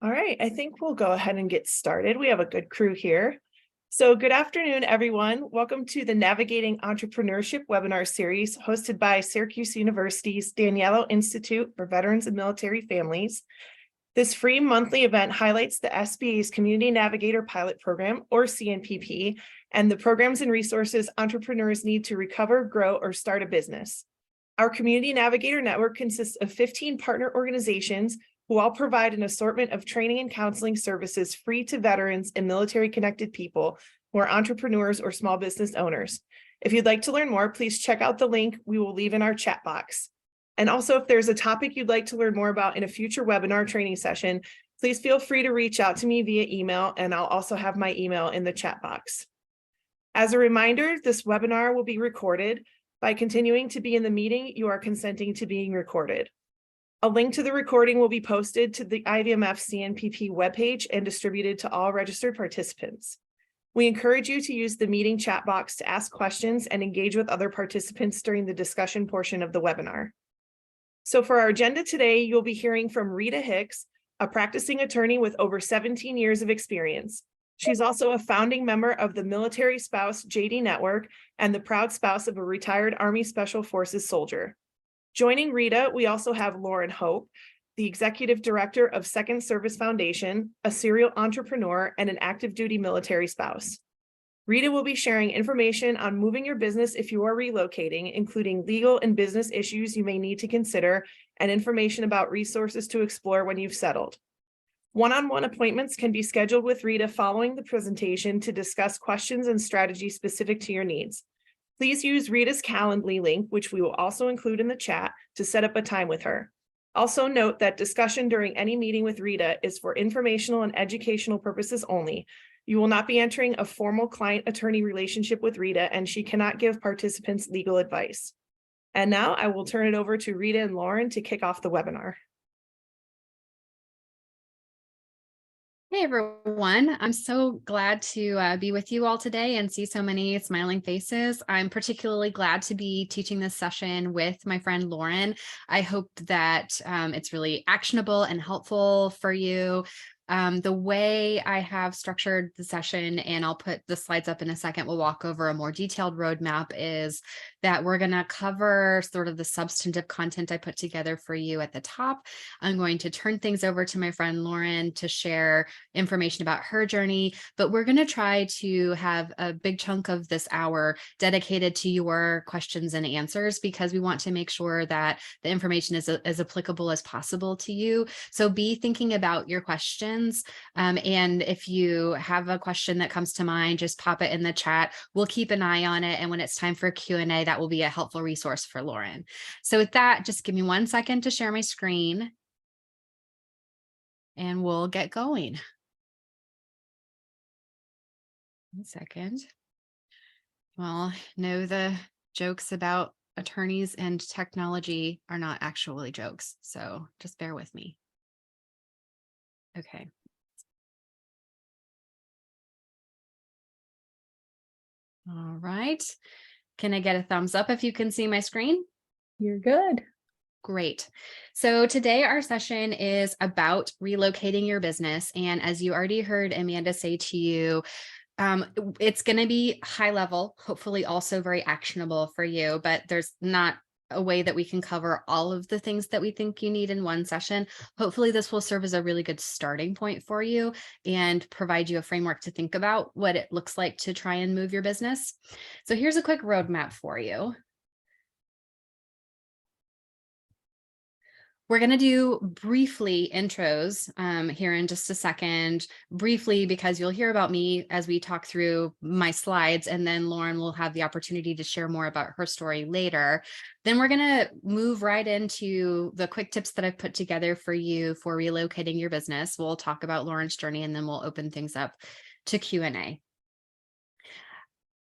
All right, I think we'll go ahead and get started. We have a good crew here. So good afternoon, everyone. Welcome to the Navigating Entrepreneurship webinar series hosted by Syracuse University's Daniello Institute for Veterans and Military Families. This free monthly event highlights the SBA's Community Navigator Pilot Program, or CNPP, and the programs and resources entrepreneurs need to recover, grow, or start a business. Our Community Navigator Network consists of 15 partner organizations who all provide an assortment of training and counseling services free to veterans and military-connected people who are entrepreneurs or small business owners. If you'd like to learn more, please check out the link we will leave in our chat box. And also, if there's a topic you'd like to learn more about in a future webinar training session, please feel free to reach out to me via email, and I'll also have my email in the chat box. As a reminder, this webinar will be recorded. By continuing to be in the meeting, you are consenting to being recorded. A link to the recording will be posted to the IVMF CNPP webpage and distributed to all registered participants. We encourage you to use the meeting chat box to ask questions and engage with other participants during the discussion portion of the webinar. So for our agenda today, you'll be hearing from Reda Hicks, a practicing attorney with over 17 years of experience. She's also a founding member of the Military Spouse JD Network and the proud spouse of a retired Army Special Forces soldier. Joining Reda, we also have Lauren Hope, the Executive Director of Second Service Foundation, a serial entrepreneur, and an active duty military spouse. Reda will be sharing information on moving your business if you are relocating, including legal and business issues you may need to consider, and information about resources to explore when you've settled. One-on-one appointments can be scheduled with Reda following the presentation to discuss questions and strategies specific to your needs. Please use Reda's Calendly link, which we will also include in the chat, to set up a time with her. Also note that discussion during any meeting with Reda is for informational and educational purposes only. You will not be entering a formal client-attorney relationship with Reda, and she cannot give participants legal advice. And now I will turn it over to Reda and Lauren to kick off the webinar. Hey everyone, I'm so glad to be with you all today and see so many smiling faces. I'm particularly glad to be teaching this session with my friend Lauren. I hope that it's really actionable and helpful for you. The way I have structured the session, and I'll put the slides up in a second, we'll walk over a more detailed roadmap, is that we're going to cover sort of the substantive content I put together for you at the top. I'm going to turn things over to my friend Lauren to share information about her journey, but we're going to try to have a big chunk of this hour dedicated to your questions and answers, because we want to make sure that the information is as applicable as possible to you. So be thinking about your questions. And if you have a question that comes to mind, just pop it in the chat. We'll keep an eye on it. And when it's time for Q&A, that will be a helpful resource for Lauren. So with that, just give me 1 second to share my screen and we'll get going. 1 second. Well, no, the jokes about attorneys and technology are not actually jokes, so just bear with me. Okay. All right. Can I get a thumbs up if you can see my screen? You're good. Great. So today our session is about relocating your business. And as you already heard Amanda say to you, it's going to be high level, hopefully also very actionable for you, but there's not a way that we can cover all of the things that we think you need in one session. Hopefully this will serve as a really good starting point for you and provide you a framework to think about what it looks like to try and move your business. So here's a quick roadmap for you. We're going to do briefly intros here in just a second, briefly, because you'll hear about me as we talk through my slides, and then Lauren will have the opportunity to share more about her story later. Then we're going to move right into the quick tips that I've put together for you for relocating your business. We'll talk about Lauren's journey, and then we'll open things up to Q&A.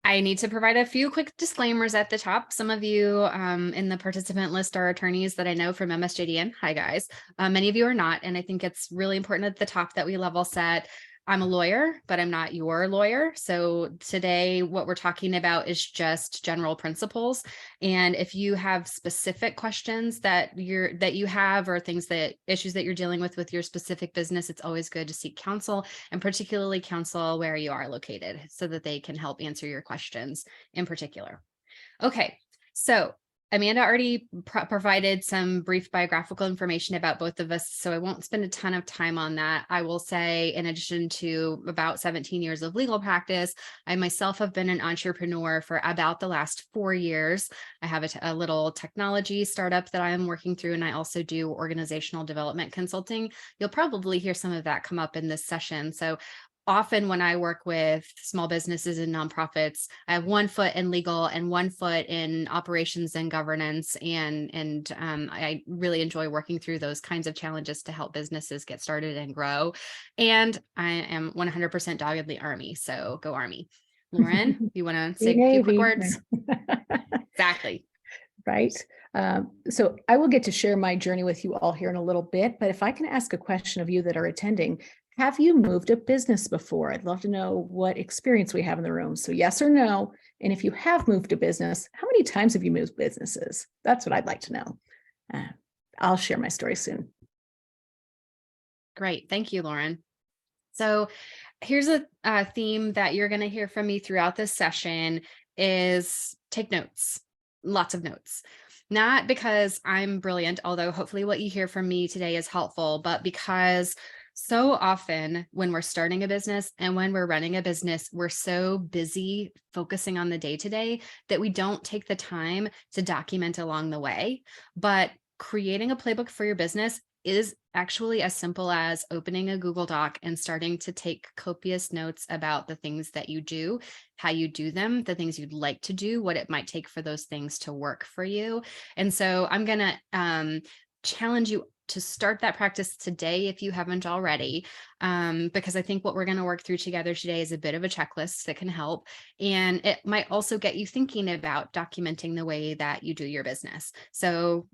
I need to provide a few quick disclaimers at the top. Some of you in the participant list are attorneys that I know from MSJDN. Hi, guys. Many of you are not, and I think it's really important at the top that we level set. I'm a lawyer, but I'm not your lawyer. So today, what we're talking about is just general principles. And if you have specific questions that you have, or issues that you're dealing with your specific business, it's always good to seek counsel, and particularly counsel where you are located, so that they can help answer your questions in particular. Okay, so Amanda already provided some brief biographical information about both of us, so I won't spend a ton of time on that. I will say, in addition to about 17 years of legal practice, I myself have been an entrepreneur for about the last 4 years. I have a little technology startup that I am working through, and I also do organizational development consulting. You'll probably hear some of that come up in this session. So often when I work with small businesses and nonprofits, I have one foot in legal and one foot in operations and governance. And I really enjoy working through those kinds of challenges to help businesses get started and grow. And I am 100% doggedly Army. So go Army. Lauren, you want to say a few quick words? Exactly. Right. So I will get to share my journey with you all here in a little bit, but if I can ask a question of you that are attending, have you moved a business before? I'd love to know what experience we have in the room. So yes or no. And if you have moved a business, how many times have you moved businesses? That's what I'd like to know. I'll share my story soon. Great. Thank you, Lauren. So here's a theme that you're going to hear from me throughout this session is take notes, lots of notes. Not because I'm brilliant, although hopefully what you hear from me today is helpful, but because so often when we're starting a business and when we're running a business, we're so busy focusing on the day-to-day that we don't take the time to document along the way. But creating a playbook for your business is actually as simple as opening a Google Doc and starting to take copious notes about the things that you do, how you do them, the things you'd like to do, what it might take for those things to work for you. And so I'm going to challenge you to start that practice today if you haven't already, because I think what we're going to work through together today is a bit of a checklist that can help. And it might also get you thinking about documenting the way that you do your business. So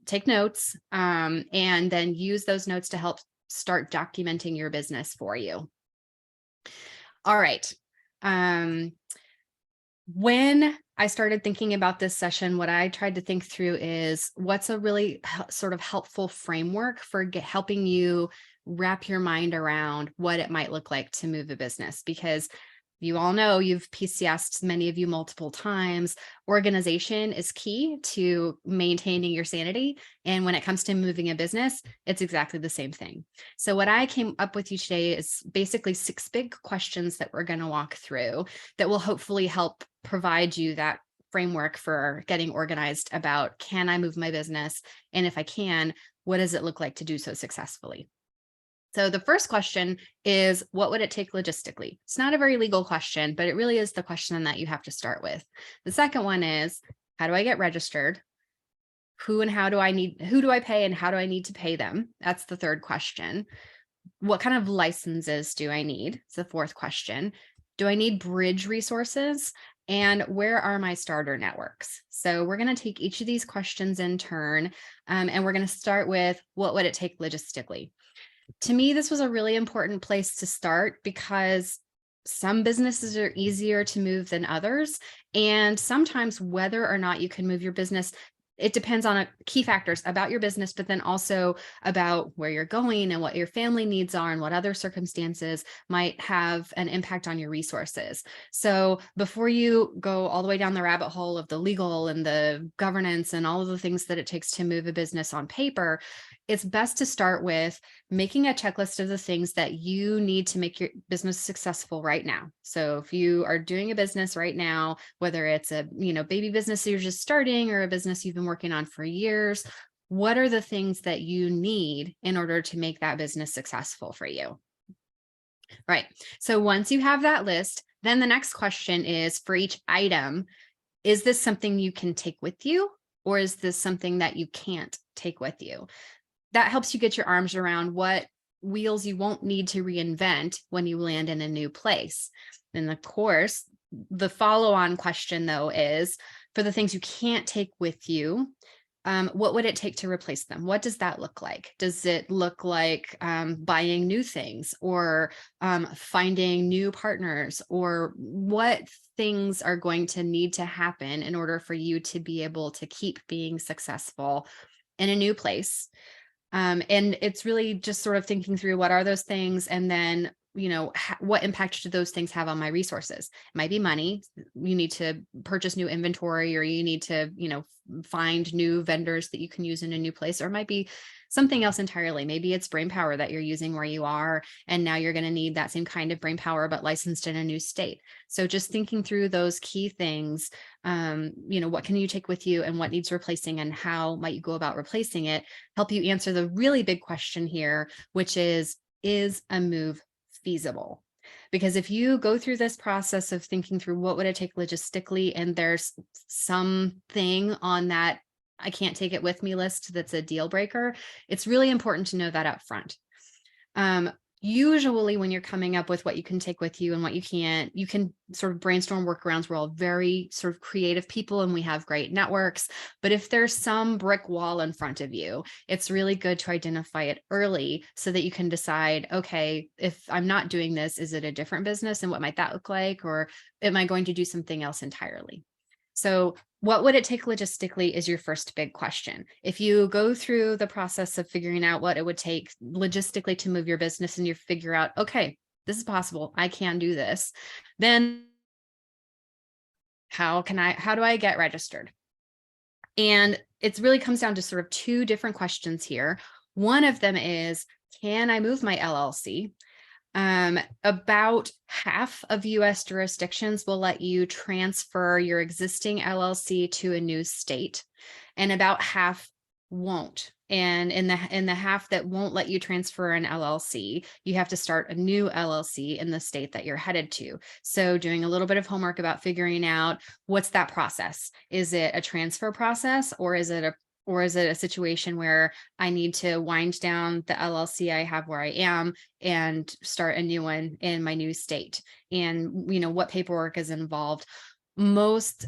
take notes and then use those notes to help start documenting your business for you. All right. When I started thinking about this session, what I tried to think through is what's a really sort of helpful framework for helping you wrap your mind around what it might look like to move a business. Because you all know, you've PCS'd, many of you, multiple times. Organization is key to maintaining your sanity. And when it comes to moving a business, it's exactly the same thing. So what I came up with you today is basically 6 big questions that we're going to walk through that will hopefully help provide you that framework for getting organized about, can I move my business? And if I can, what does it look like to do so successfully? So the first question is, what would it take logistically? It's not a very legal question, but it really is the question that you have to start with. The second one is, how do I get registered? Who do I pay and how do I need to pay them? That's the third question. What kind of licenses do I need? It's the fourth question. Do I need bridge resources? And where are my starter networks? So we're going to take each of these questions in turn, and we're going to start with, what would it take logistically? To me, this was a really important place to start because some businesses are easier to move than others. And sometimes whether or not you can move your business, it depends on key factors about your business, but then also about where you're going and what your family needs are and what other circumstances might have an impact on your resources. So before you go all the way down the rabbit hole of the legal and the governance and all of the things that it takes to move a business on paper, it's best to start with making a checklist of the things that you need to make your business successful right now. So if you are doing a business right now, whether it's a baby business you're just starting or a business you've been working on for years, what are the things that you need in order to make that business successful for you? Right. So once you have that list, then the next question is, for each item, is this something you can take with you, or is this something that you can't take with you? That helps you get your arms around what wheels you won't need to reinvent when you land in a new place. And of course, the follow-on question though is, for the things you can't take with you, what would it take to replace them? What does that look like? Does it look like buying new things, or finding new partners, or what things are going to need to happen in order for you to be able to keep being successful in a new place? And it's really just sort of thinking through, what are those things? And then, what impact do those things have on my resources? It might be money. You need to purchase new inventory, or you need to, find new vendors that you can use in a new place, or it might be something else entirely. Maybe it's brain power that you're using where you are, and now you're going to need that same kind of brain power, but licensed in a new state. So just thinking through those key things, what can you take with you, and what needs replacing, and how might you go about replacing it, help you answer the really big question here, which is a move feasible? Because if you go through this process of thinking through what would it take logistically, and there's something on that I can't take it with me list that's a deal breaker, it's really important to know that up front. Usually when you're coming up with what you can take with you and what you can't, you can sort of brainstorm workarounds. We're all very sort of creative people, and we have great networks. But if there's some brick wall in front of you, it's really good to identify it early so that you can decide, okay, if I'm not doing this, is it a different business, and what might that look like? Or am I going to do something else entirely? So what would it take logistically is your first big question. If you go through the process of figuring out what it would take logistically to move your business, and you figure out, okay, this is possible, I can do this, then how do I get registered? And it really comes down to sort of two different questions here. One of them is, can I move my LLC? About half of US jurisdictions will let you transfer your existing LLC to a new state, and about half won't. And in the half that won't let you transfer an LLC, you have to start a new LLC in the state that you're headed to. So doing a little bit of homework about figuring out, what's that process? Is it a transfer process, or is it a situation where I need to wind down the LLC I have where I am and start a new one in my new state? And, what paperwork is involved? Most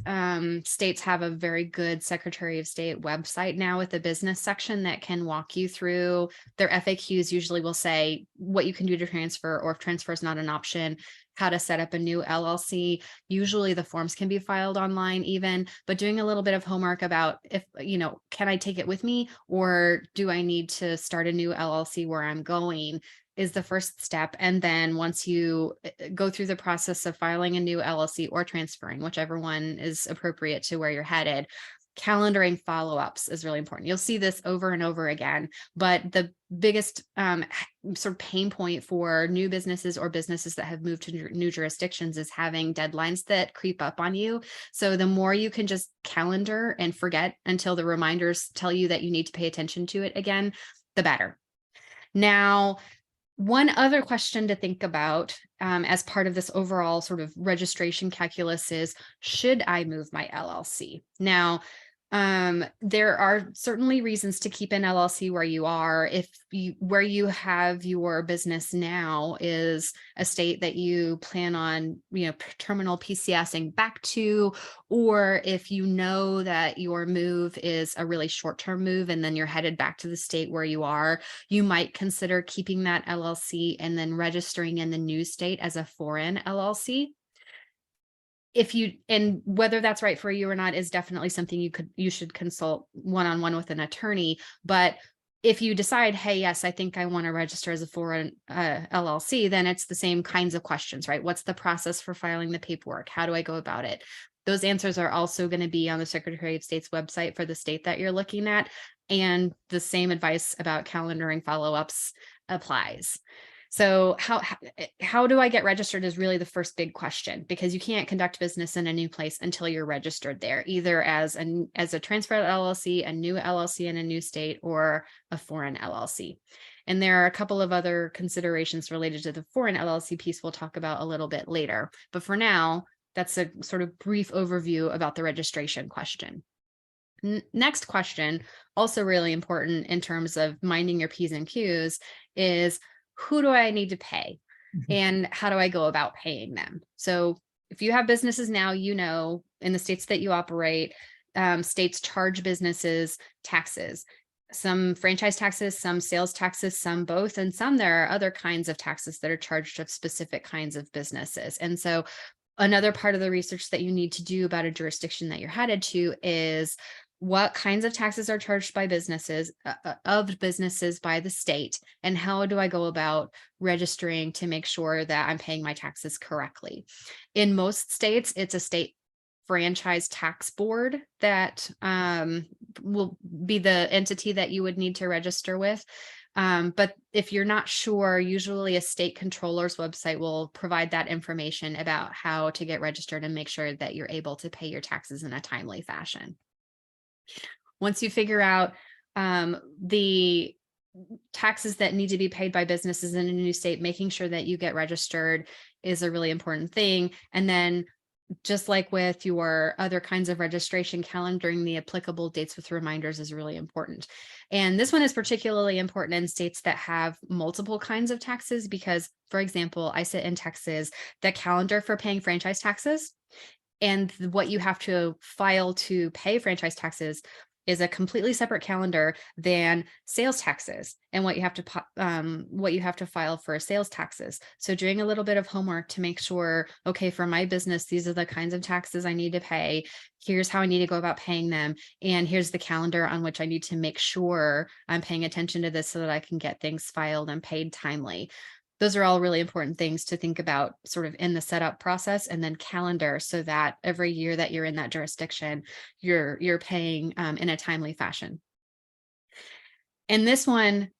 states have a very good Secretary of State website now with a business section that can walk you through. Their FAQs usually will say what you can do to transfer, or if transfer is not an option, how to set up a new LLC. Usually the forms can be filed online even, but doing a little bit of homework about, if, can I take it with me, or do I need to start a new LLC where I'm going, is the first step. And then once you go through the process of filing a new LLC or transferring, whichever one is appropriate to where you're headed, calendaring follow-ups is really important. You'll see this over and over again, but the biggest sort of pain point for new businesses or businesses that have moved to new jurisdictions is having deadlines that creep up on you. So the more you can just calendar and forget until the reminders tell you that you need to pay attention to it again, the better. Now, one other question to think about as part of this overall sort of registration calculus is, should I move my LLC? Now, there are certainly reasons to keep an LLC where you are. If where you have your business now is a state that you plan on, terminal PCSing back to, or if you know that your move is a really short-term move and then you're headed back to the state where you are, you might consider keeping that LLC and then registering in the new state as a foreign LLC. And whether that's right for you or not is definitely something you should consult one-on-one with an attorney. But if you decide, hey, yes, I think I want to register as a foreign LLC, then it's the same kinds of questions, right? What's the process for filing the paperwork? How do I go about it? Those answers are also going to be on the Secretary of State's website for the state that you're looking at. And the same advice about calendaring follow-ups applies. So how do I get registered is really the first big question, because you can't conduct business in a new place until you're registered there, either as a transfer LLC, a new LLC in a new state, or a foreign LLC. And there are a couple of other considerations related to the foreign LLC piece we'll talk about a little bit later. But for now, that's a sort of brief overview about the registration question. Next question, also really important in terms of minding your P's and Q's, is who do I need to pay, and how do I go about paying them? So if you have businesses now, in the states that you operate, states charge businesses taxes. Some franchise taxes, some sales taxes, some both, and some there are other kinds of taxes that are charged of specific kinds of businesses. And so another part of the research that you need to do about a jurisdiction that you're headed to is what kinds of taxes are charged by businesses by the state, and how do I go about registering to make sure that I'm paying my taxes correctly. In most states, it's a state franchise tax board that will be the entity that you would need to register with. But if you're not sure, usually a state controller's website will provide that information about how to get registered and make sure that you're able to pay your taxes in a timely fashion. Once you figure out the taxes that need to be paid by businesses in a new state, making sure that you get registered is a really important thing. And then just like with your other kinds of registration, calendaring the applicable dates with reminders is really important. And this one is particularly important in states that have multiple kinds of taxes, because, for example, I sit in Texas, the calendar for paying franchise taxes and what you have to file to pay franchise taxes is a completely separate calendar than sales taxes and what you have to file for sales taxes. So doing a little bit of homework to make sure, okay, for my business, these are the kinds of taxes I need to pay. Here's how I need to go about paying them. And here's the calendar on which I need to make sure I'm paying attention to this so that I can get things filed and paid timely. Those are all really important things to think about sort of in the setup process, and then calendar so that every year that you're in that jurisdiction, you're paying in a timely fashion. And this one,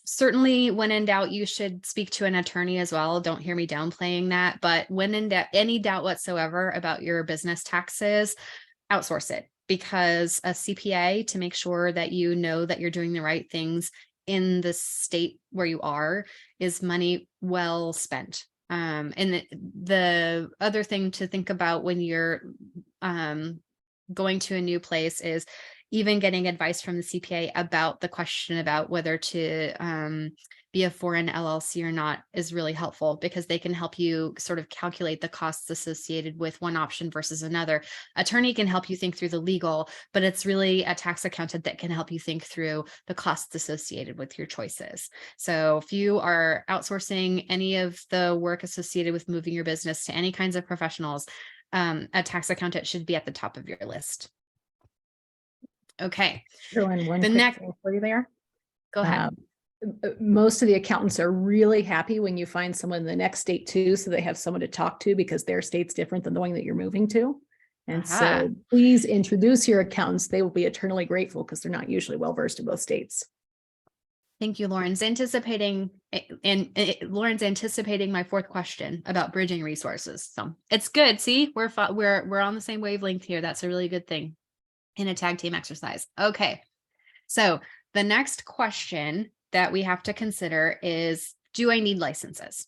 certainly when in doubt, you should speak to an attorney as well. Don't hear me downplaying that, but when in any doubt whatsoever about your business taxes, outsource it, because a CPA, to make sure that you know that you're doing the right things in the state where you are, is money well spent. And the other thing to think about when you're going to a new place is even getting advice from the CPA about the question about whether to be a foreign LLC or not is really helpful, because they can help you sort of calculate the costs associated with one option versus another. Attorney can help you think through the legal, but it's really a tax accountant that can help you think through the costs associated with your choices. So if you are outsourcing any of the work associated with moving your business to any kinds of professionals, a tax accountant should be at the top of your list. Okay. Throw in one The quick next, thing for you there. go ahead. Most of the accountants are really happy when you find someone in the next state too, so they have someone to talk to, because their state's different than the one that you're moving to. And so please introduce your accountants. They will be eternally grateful, because they're not usually well versed in both states. Thank you, Lauren's anticipating my fourth question about bridging resources. So it's good. See, we're on the same wavelength here. That's a really good thing in a tag team exercise. Okay. So the next question that we have to consider is, do I need licenses?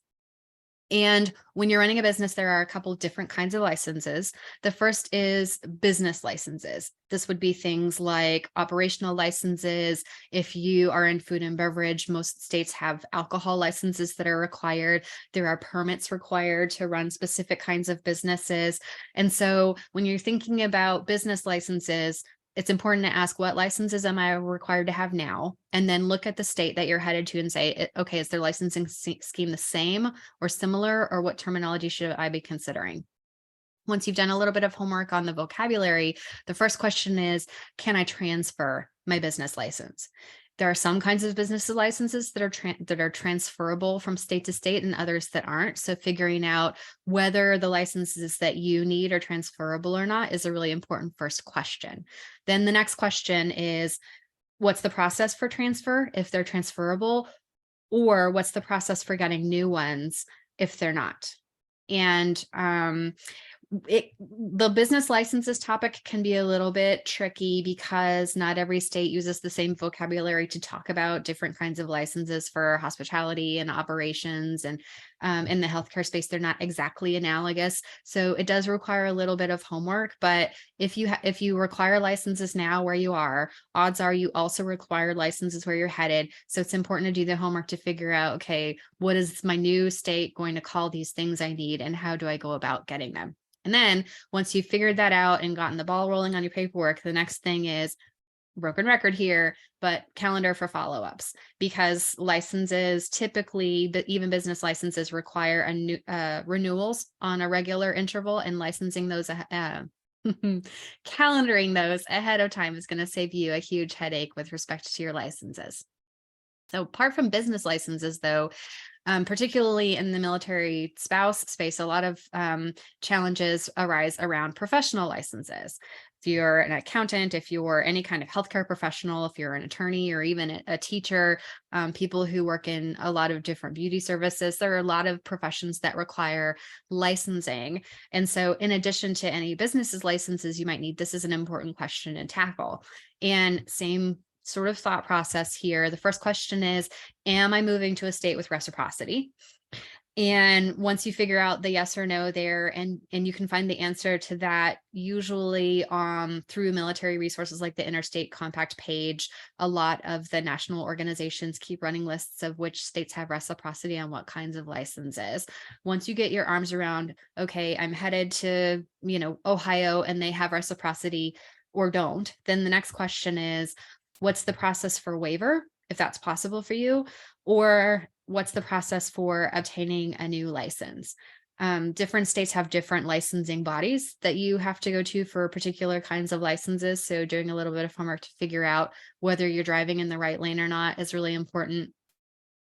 And when you're running a business, there are a couple of different kinds of licenses. The first is business licenses. This would be things like operational licenses. If you are in food and beverage, most states have alcohol licenses that are required. There are permits required to run specific kinds of businesses. And so when you're thinking about business licenses, it's important to ask, what licenses am I required to have now? And then look at the state that you're headed to and say, okay, is their licensing scheme the same or similar, or what terminology should I be considering? Once you've done a little bit of homework on the vocabulary, the first question is, can I transfer my business license? There are some kinds of business licenses that are transferable from state to state, and others that aren't. So figuring out whether the licenses that you need are transferable or not is a really important first question. Then the next question is, what's the process for transfer if they're transferable, or what's the process for getting new ones if they're not? And the business licenses topic can be a little bit tricky, because not every state uses the same vocabulary to talk about different kinds of licenses for hospitality and operations. And in the healthcare space, they're not exactly analogous. So it does require a little bit of homework. But if you require licenses now where you are, odds are you also require licenses where you're headed. So it's important to do the homework to figure out, okay, what is my new state going to call these things I need, and how do I go about getting them? And then once you've figured that out and gotten the ball rolling on your paperwork, the next thing is broken record here, but calendar for follow-ups, because licenses typically, but even business licenses require a new renewals on a regular interval, and licensing those calendaring those ahead of time is going to save you a huge headache with respect to your licenses. So apart from business licenses, though, particularly in the military spouse space, a lot of challenges arise around professional licenses. If you're an accountant, if you're any kind of healthcare professional, if you're an attorney or even a teacher, people who work in a lot of different beauty services, there are a lot of professions that require licensing. And so in addition to any businesses licenses you might need, this is an important question to tackle. And same sort of thought process here. The first question is, am I moving to a state with reciprocity? And once you figure out the yes or no there, and you can find the answer to that usually through military resources like the Interstate Compact page. A lot of the national organizations keep running lists of which states have reciprocity on what kinds of licenses. Once you get your arms around, okay, I'm headed to, Ohio and they have reciprocity or don't, then the next question is, what's the process for waiver, if that's possible for you, or what's the process for obtaining a new license? Different states have different licensing bodies that you have to go to for particular kinds of licenses. So doing a little bit of homework to figure out whether you're driving in the right lane or not is really important.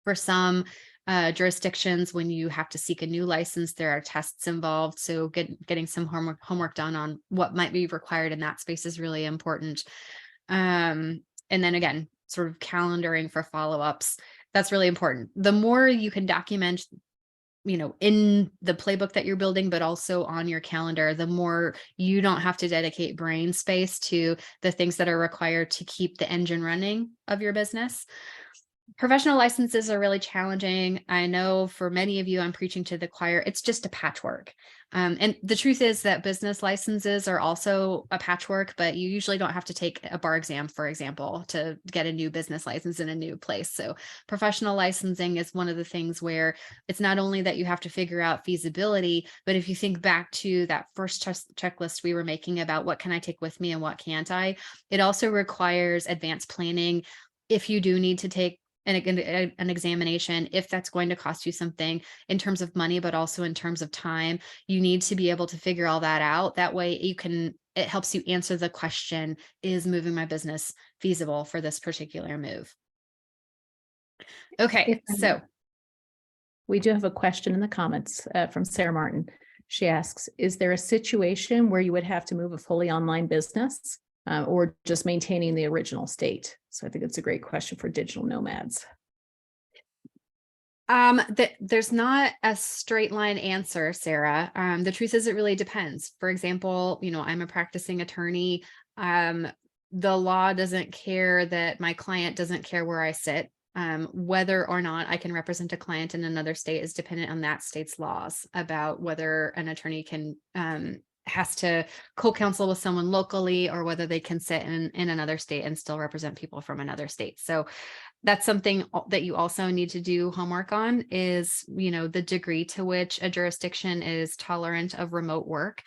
For some jurisdictions, when you have to seek a new license, there are tests involved. So getting some homework done on what might be required in that space is really important. And then again, sort of calendaring for follow-ups, that's really important. The more you can document, in the playbook that you're building, but also on your calendar, the more you don't have to dedicate brain space to the things that are required to keep the engine running of your business. Professional licenses are really challenging. I know for many of you, I'm preaching to the choir. It's just a patchwork. And the truth is that business licenses are also a patchwork, but you usually don't have to take a bar exam, for example, to get a new business license in a new place. So professional licensing is one of the things where it's not only that you have to figure out feasibility, but if you think back to that first checklist we were making about what can I take with me and what can't I, it also requires advanced planning. If you do need to take an examination, if that's going to cost you something in terms of money, but also in terms of time, you need to be able to figure all that out. That way it helps you answer the question, is moving my business feasible for this particular move? Okay, so we do have a question in the comments from Sarah Martin. She asks, is there a situation where you would have to move a fully online business or just maintaining the original state? So I think it's a great question for digital nomads. There's not a straight line answer, Sarah. The truth is it really depends. For example, I'm a practicing attorney. The law doesn't care that my client doesn't care where I sit. Whether or not I can represent a client in another state is dependent on that state's laws about whether an attorney has to co-counsel with someone locally, or whether they can sit in another state and still represent people from another state. So that's something that you also need to do homework on, is, the degree to which a jurisdiction is tolerant of remote work.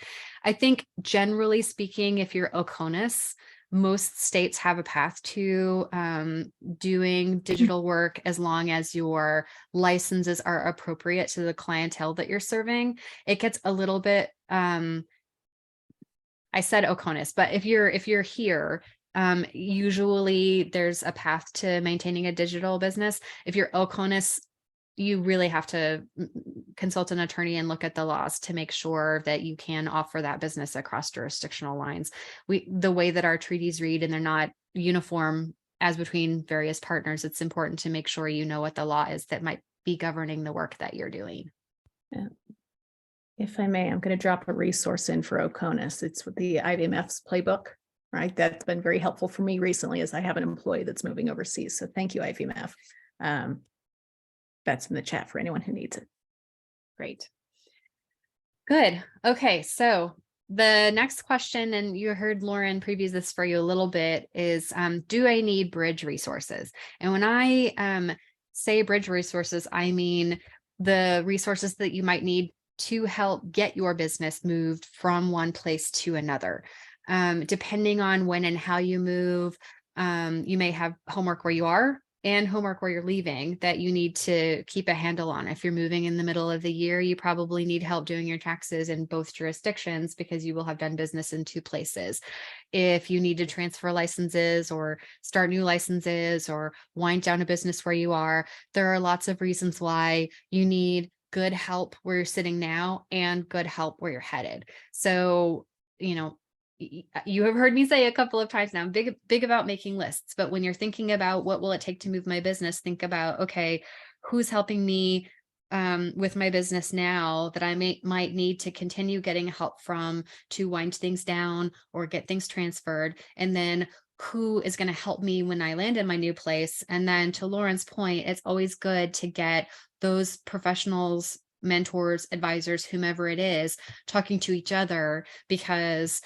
I think generally speaking, if you're Oconus, most states have a path to doing digital work as long as your licenses are appropriate to the clientele that you're serving. It gets a little bit, I said Oconus, but if you're here, usually there's a path to maintaining a digital business. If you're Oconus, you really have to consult an attorney and look at the laws to make sure that you can offer that business across jurisdictional lines. The way that our treaties read, and they're not uniform as between various partners, it's important to make sure you know what the law is that might be governing the work that you're doing. Yeah. If I may, I'm going to drop a resource in for Oconus. It's with the IVMF's playbook, right? That's been very helpful for me recently, as I have an employee that's moving overseas. So thank you, IVMF. That's in the chat for anyone who needs it. Great. Good. Okay. So the next question, and you heard Lauren preview this for you a little bit, is do I need bridge resources? And when I say bridge resources, I mean the resources that you might need to help get your business moved from one place to another. Depending on when and how you move, you may have homework where you are and homework where you're leaving that you need to keep a handle on. If you're moving in the middle of the year, you probably need help doing your taxes in both jurisdictions because you will have done business in two places. If you need to transfer licenses or start new licenses or wind down a business where you are, there are lots of reasons why you need good help where you're sitting now and good help where you're headed. So, you have heard me say a couple of times now, I'm big about making lists, but when you're thinking about what will it take to move my business, think about, okay, who's helping me with my business now that I might need to continue getting help from to wind things down or get things transferred. And then who is going to help me when I land in my new place. And then to Lauren's point, it's always good to get those professionals, mentors, advisors, whomever it is, talking to each other, because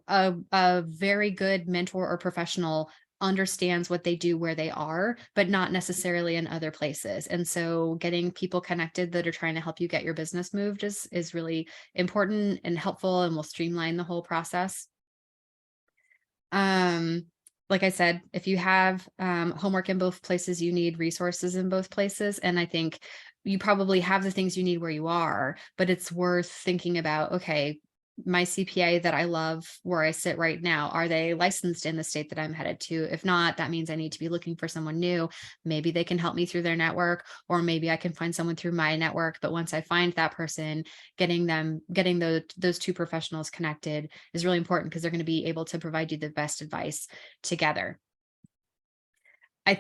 a very good mentor or professional understands what they do where they are, but not necessarily in other places. And so getting people connected that are trying to help you get your business moved is really important and helpful and will streamline the whole process. Like I said, if you have homework in both places, you need resources in both places. And I think you probably have the things you need where you are, but it's worth thinking about, okay, my CPA that I love where I sit right now, are they licensed in the state that I'm headed to? If not, that means I need to be looking for someone new. Maybe they can help me through their network, or maybe I can find someone through my network. But once I find that person, getting those two professionals connected is really important because they're going to be able to provide you the best advice together.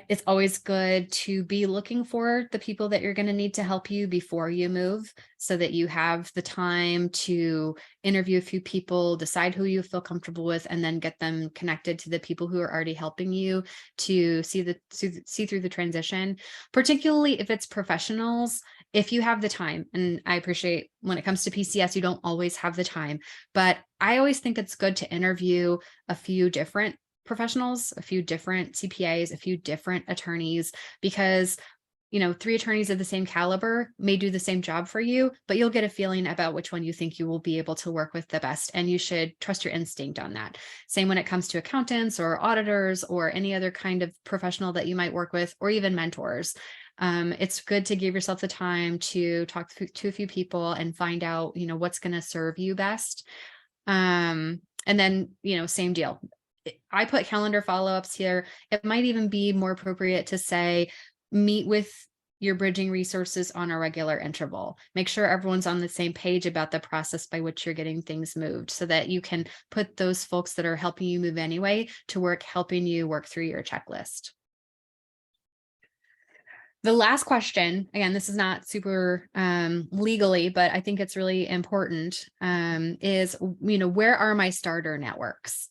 It's always good to be looking for the people that you're going to need to help you before you move, so that you have the time to interview a few people, decide who you feel comfortable with, and then get them connected to the people who are already helping you to see through the transition, particularly if it's professionals. If you have the time, and I appreciate when it comes to PCS, you don't always have the time, but I always think it's good to interview a few different professionals, a few different CPAs, a few different attorneys, because 3 attorneys of the same caliber may do the same job for you, but you'll get a feeling about which one you think you will be able to work with the best. And you should trust your instinct on that. Same when it comes to accountants or auditors or any other kind of professional that you might work with, or even mentors. It's good to give yourself the time to talk to a few people and find out, what's going to serve you best. And then, same deal. I put calendar follow-ups here. It might even be more appropriate to say, meet with your bridging resources on a regular interval. Make sure everyone's on the same page about the process by which you're getting things moved, so that you can put those folks that are helping you move anyway to work, helping you work through your checklist. The last question, again, this is not super legally, but I think it's really important, is, where are my starter networks?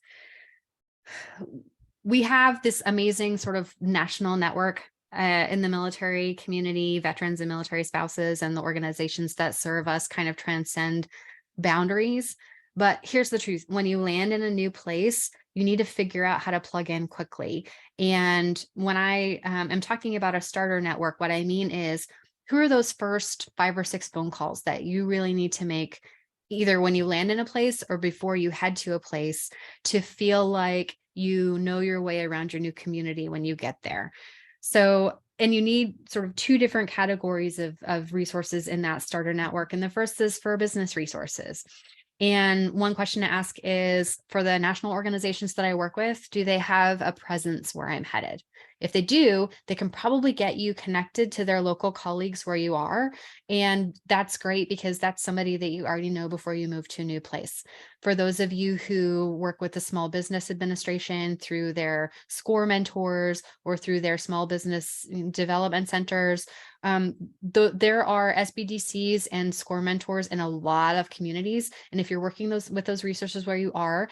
We have this amazing sort of national network in the military community, veterans and military spouses, and the organizations that serve us kind of transcend boundaries. But here's the truth. When you land in a new place, you need to figure out how to plug in quickly. And when I am talking about a starter network, what I mean is, who are those first 5 or 6 phone calls that you really need to make, either when you land in a place or before you head to a place, to feel like you know your way around your new community when you get there. So, and you need sort of 2 different categories of resources in that starter network. And the first is for business resources. And one question to ask is, for the national organizations that I work with, do they have a presence where I'm headed? If they do, they can probably get you connected to their local colleagues where you are. And that's great, because that's somebody that you already know before you move to a new place. For those of you who work with the Small Business Administration through their SCORE mentors or through their small business development centers, there are SBDCs and SCORE mentors in a lot of communities. And if you're working with those resources where you are,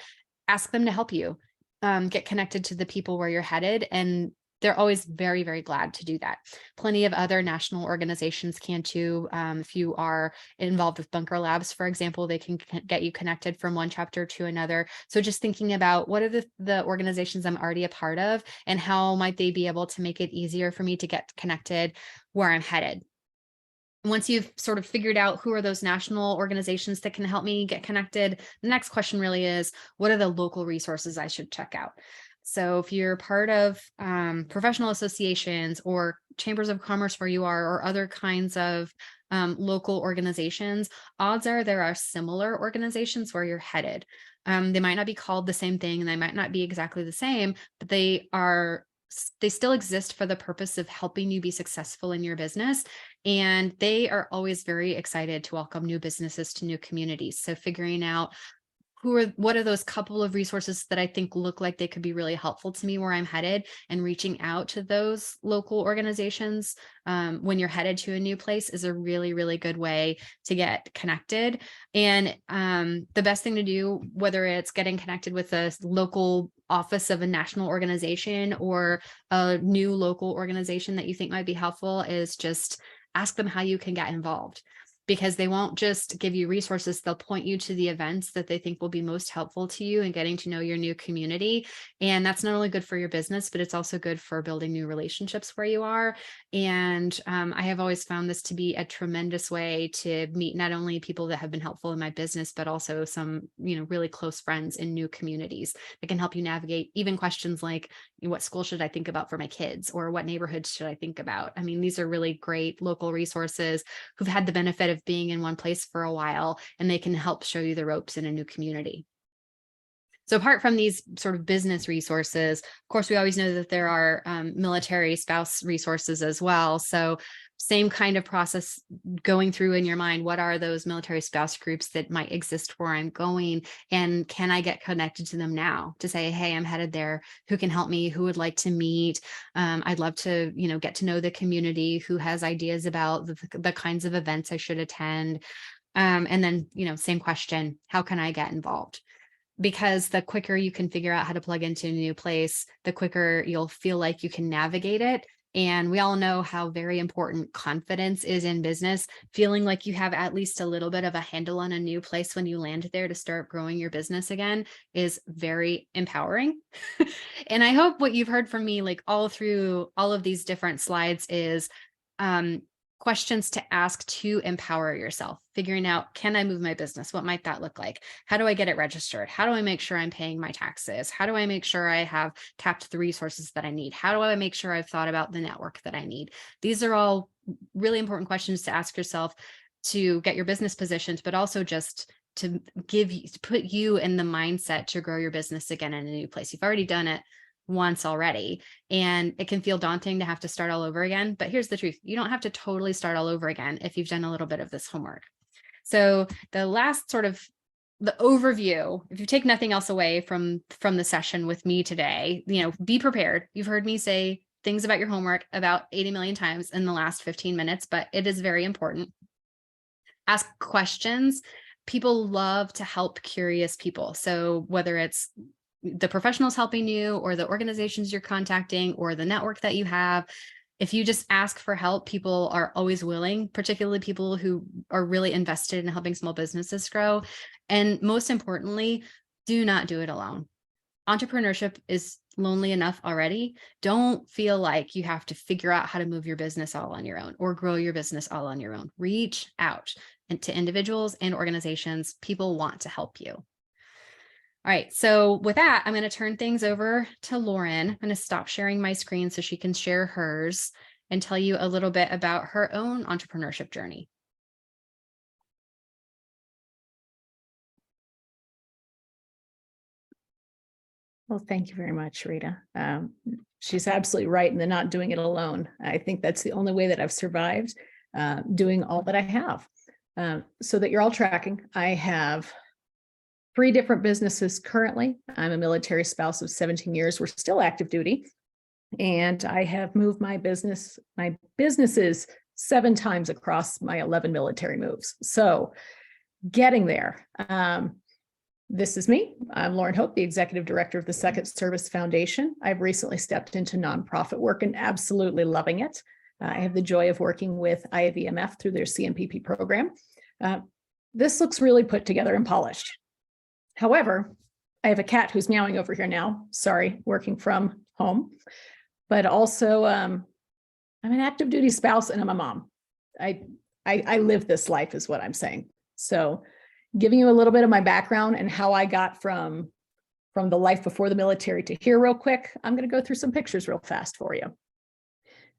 ask them to help you get connected to the people where you're headed. And they're always very, very glad to do that. Plenty of other national organizations can too. If you are involved with Bunker Labs, for example, they can get you connected from one chapter to another. So just thinking about, what are the organizations I'm already a part of, and how might they be able to make it easier for me to get connected where I'm headed? Once you've sort of figured out who are those national organizations that can help me get connected, the next question really is, what are the local resources I should check out? So if you're part of professional associations or chambers of commerce where you are, or other kinds of local organizations, odds are there are similar organizations where you're headed. They might not be called the same thing and they might not be exactly the same, but they still exist for the purpose of helping you be successful in your business. And they are always very excited to welcome new businesses to new communities. So figuring out what are those couple of resources that I think look like they could be really helpful to me where I'm headed, and reaching out to those local organizations when you're headed to a new place is a really, really good way to get connected. And the best thing to do, whether it's getting connected with a local office of a national organization or a new local organization that you think might be helpful, is just ask them how you can get involved. Because they won't just give you resources, they'll point you to the events that they think will be most helpful to you in getting to know your new community. And that's not only good for your business, but it's also good for building new relationships where you are. And I have always found this to be a tremendous way to meet not only people that have been helpful in my business, but also some, really close friends in new communities that can help you navigate even questions like, what school should I think about for my kids, or what neighborhoods should I think about? I mean, these are really great local resources who've had the benefit of being in one place for a while, and they can help show you the ropes in a new community. So apart from these sort of business resources, of course, we always know that there are military spouse resources as well. So same kind of process going through in your mind, what are those military spouse groups that might exist where I'm going? And can I get connected to them now to say, hey, I'm headed there. Who can help me? Who would like to meet? I'd love to, get to know the community. Who has ideas about the kinds of events I should attend? And then, same question, how can I get involved? Because the quicker you can figure out how to plug into a new place, the quicker you'll feel like you can navigate it. And we all know how very important confidence is in business. Feeling like you have at least a little bit of a handle on a new place when you land there to start growing your business again is very empowering. And I hope what you've heard from me, like all through all of these different slides, is questions to ask to empower yourself, figuring out, can I move my business? What might that look like? How do I get it registered? How do I make sure I'm paying my taxes? How do I make sure I have tapped the resources that I need? How do I make sure I've thought about the network that I need? These are all really important questions to ask yourself to get your business positioned, but also just to put you in the mindset to grow your business again in a new place. You've already done it once already, and it can feel daunting to have to start all over again. But here's the truth. You don't have to totally start all over again if you've done a little bit of this homework. So the last sort of the overview, if you take nothing else away from the session with me today, be prepared. You've heard me say things about your homework about 80 million times in the last 15 minutes, but it is very important. Ask questions. People love to help curious people. So whether it's the professionals helping you, or the organizations you're contacting, or the network that you have, if you just ask for help, people are always willing, particularly people who are really invested in helping small businesses grow. And most importantly, do not do it alone. Entrepreneurship is lonely enough already. Don't feel like you have to figure out how to move your business all on your own or grow your business all on your own. Reach out to individuals and organizations. People want to help you. All right, so with that, I'm going to turn things over to Lauren. I'm going to stop sharing my screen so she can share hers and tell you a little bit about her own entrepreneurship journey. Well, thank you very much, Rita. She's absolutely right in the not doing it alone. I think that's the only way that I've survived doing all that I have. So that you're all tracking, I have 3 different businesses currently. I'm a military spouse of 17 years. We're still active duty. And I have moved my businesses 7 times across my 11 military moves. So getting there. This is me. I'm Lauren Hope, the executive director of the Second Service Foundation. I've recently stepped into nonprofit work and absolutely loving it. I have the joy of working with IAVMF through their CMPP program. This looks really put together and polished. However, I have a cat who's meowing over here now. Sorry, working from home. But also, I'm an active duty spouse and I'm a mom. I I live this life is what I'm saying. So giving you a little bit of my background and how I got from the life before the military to here real quick, I'm going to go through some pictures real fast for you.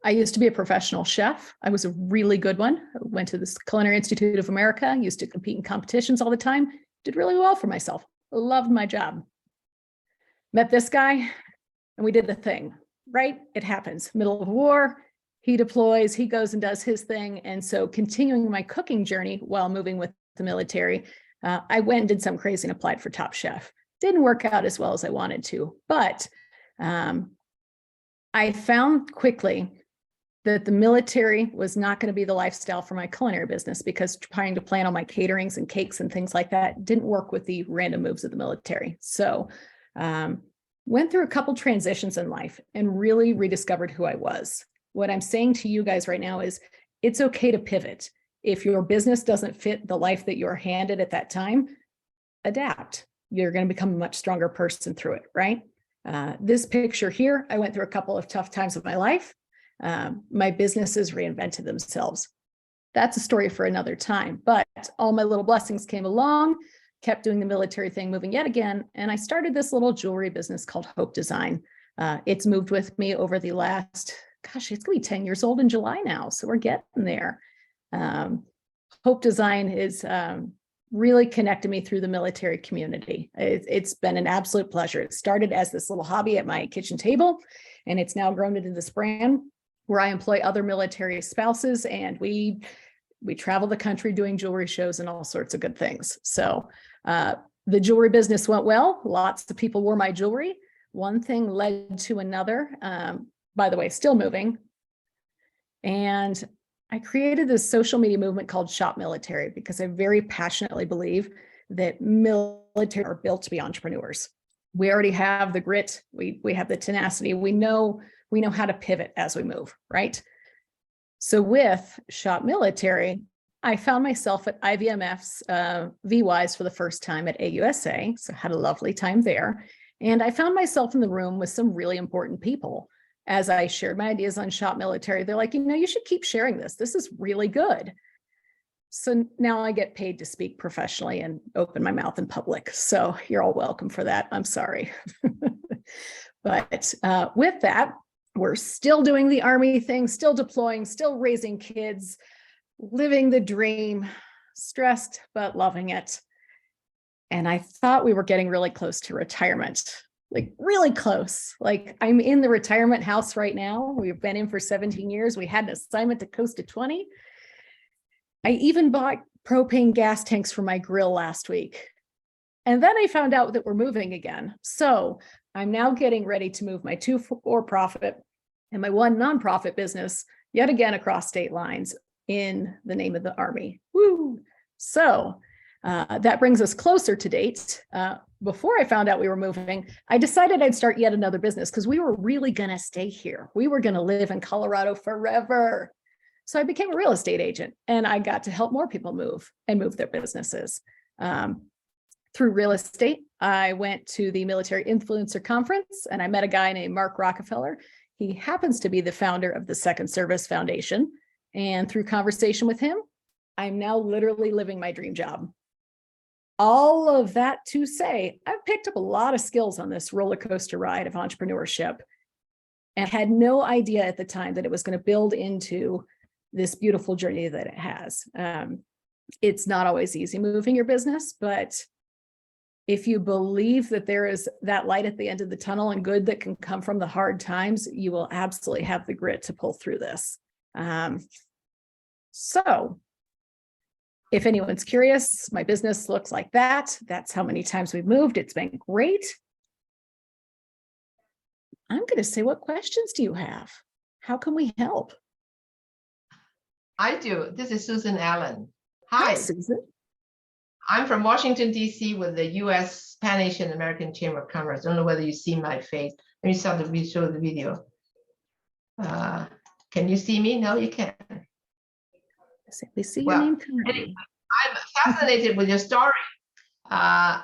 I used to be a professional chef. I was a really good one. I went to the Culinary Institute of America, used to compete in competitions all the time, did really well for myself. Loved my job. Met this guy and we did the thing, right? It happens. Middle of war, he deploys, he goes and does his thing. And so continuing my cooking journey while moving with the military, I went and did some crazy and applied for Top Chef. Didn't work out as well as I wanted to, but I found quickly that the military was not going to be the lifestyle for my culinary business because trying to plan all my caterings and cakes and things like that didn't work with the random moves of the military. So went through a couple transitions in life and really rediscovered who I was. What I'm saying to you guys right now is it's okay to pivot. If your business doesn't fit the life that you're handed at that time, adapt. You're going to become a much stronger person through it, right? This picture here, I went through a couple of tough times of my life. My businesses reinvented themselves. That's a story for another time, but all my little blessings came along, kept doing the military thing, moving yet again. And I started this little jewelry business called Hope Design. It's moved with me over the last, gosh, it's gonna be 10 years old in July now. So we're getting there. Hope Design is really connected me through the military community. It's been an absolute pleasure. It started as this little hobby at my kitchen table, and it's now grown into this brand where I employ other military spouses, and we travel the country doing jewelry shows and all sorts of good things. So the jewelry business went well. Lots of people wore my jewelry. One thing led to another. By the way, still moving. And I created this social media movement called Shop Military because I very passionately believe that military are built to be entrepreneurs. We already have the grit. We have the tenacity. We know how to pivot as we move, right? So with Shop Military, I found myself at IVMF's VWise for the first time at AUSA. So I had a lovely time there. And I found myself in the room with some really important people. As I shared my ideas on Shop Military, they're like, you should keep sharing this. This is really good. So now I get paid to speak professionally and open my mouth in public. So you're all welcome for that. I'm sorry. But with that, we're still doing the Army thing, still deploying, still raising kids, living the dream, stressed, but loving it. And I thought we were getting really close to retirement. Like really close. Like I'm in the retirement house right now. We've been in for 17 years. We had an assignment to coast to 20. I even bought propane gas tanks for my grill last week. And then I found out that we're moving again. So I'm now getting ready to move my 2 for-profit and my 1 nonprofit business yet again across state lines in the name of the Army. Woo! So that brings us closer to date. Before I found out we were moving, I decided I'd start yet another business because we were really going to stay here. We were going to live in Colorado forever. So I became a real estate agent and I got to help more people move their businesses. Through real estate, I went to the Military Influencer Conference and I met a guy named Mark Rockefeller. He happens to be the founder of the Second Service Foundation. And through conversation with him, I'm now literally living my dream job. All of that to say, I've picked up a lot of skills on this roller coaster ride of entrepreneurship and had no idea at the time that it was going to build into this beautiful journey that it has. It's not always easy moving your business, but if you believe that there is that light at the end of the tunnel and good that can come from the hard times, you will absolutely have the grit to pull through this. So if anyone's curious, my business looks like that. That's how many times we've moved. It's been great. I'm going to say, what questions do you have? How can we help? I do. This is Susan Allen. Hi, Susan. I'm from Washington, D.C. with the U.S. Pan Asian American Chamber of Commerce. I don't know whether you see my face. Let me start to show the video. Can you see me? No, you can't. We see your name. Anyway, I'm fascinated with your story. I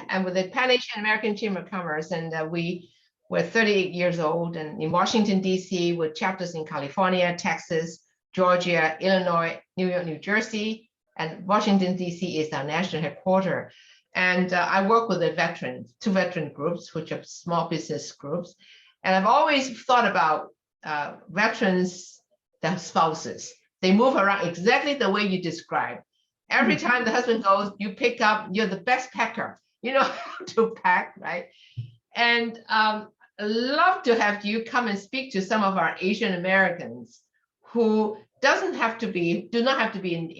am with the Pan Asian American Chamber of Commerce, and we're 38 years old, and in Washington, D.C., with chapters in California, Texas, Georgia, Illinois, New York, New Jersey, and Washington, D.C. is our national headquarters. And I work with the veterans, 2 veteran groups, which are small business groups. And I've always thought about veterans, their spouses. They move around exactly the way you described. Every time the husband goes, you pick up, you're the best packer. You know how to pack, right? And love to have you come and speak to some of our Asian Americans who do not have to be